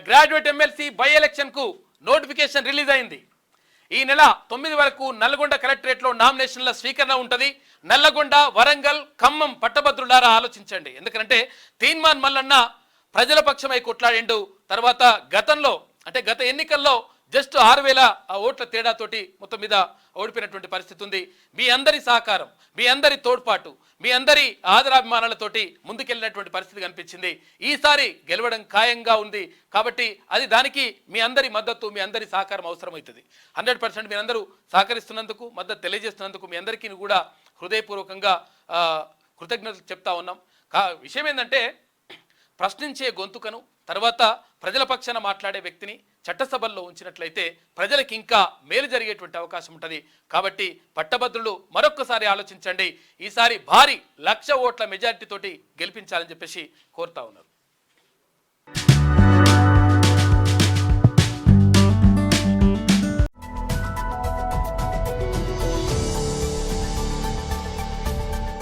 Graduate MLC by election కు notification release అయింది. ఈ నెల 9 వరకు నల్గొండ కలెక్టరేట్ లో నామినేషన్ల స్వీకరణ ఉంటుంది. నల్లగొండ, వరంగల్, ఖమ్మం పట్టభద్రులారా ఆలోచించండి. ఎందుకంటే తీన్మాన్ మల్లన్న ప్రజల పక్షమై కొట్లాడిండు. తర్వాత గతంలో అంటే గత ఎన్నికల్లో జస్ట్ 6,000 ఓట్ల తేడాతోటి మొత్తం మీద ఓడిపోయినటువంటి పరిస్థితి ఉంది. మీ అందరి సహకారం, మీ అందరి తోడ్పాటు, మీ అందరి ఆదరాభిమానాలతోటి ముందుకెళ్ళినటువంటి పరిస్థితి కనిపించింది. ఈసారి గెలవడం ఖాయంగా ఉంది. కాబట్టి అది దానికి మీ అందరి మద్దతు, మీ అందరి సహకారం అవసరమవుతుంది. 100% మీరందరూ సహకరిస్తున్నందుకు, మద్దతు తెలియజేస్తున్నందుకు మీ అందరికీ కూడా హృదయపూర్వకంగా కృతజ్ఞతలు చెప్తా ఉన్నాం. విషయం ఏంటంటే ప్రశ్నించే గొంతుకను, తర్వాత ప్రజల పక్షాన మాట్లాడే వ్యక్తిని చట్టసభల్లో ఉంచినట్లయితే ప్రజలకు ఇంకా మేలు జరిగేటువంటి అవకాశం ఉంటుంది. కాబట్టి పట్టభద్రులు మరొక్కసారి ఆలోచించండి. ఈసారి భారీ 1,00,000 ఓట్ల మెజారిటీతోటి గెలిపించాలని చెప్పేసి కోరుతా ఉన్నారు.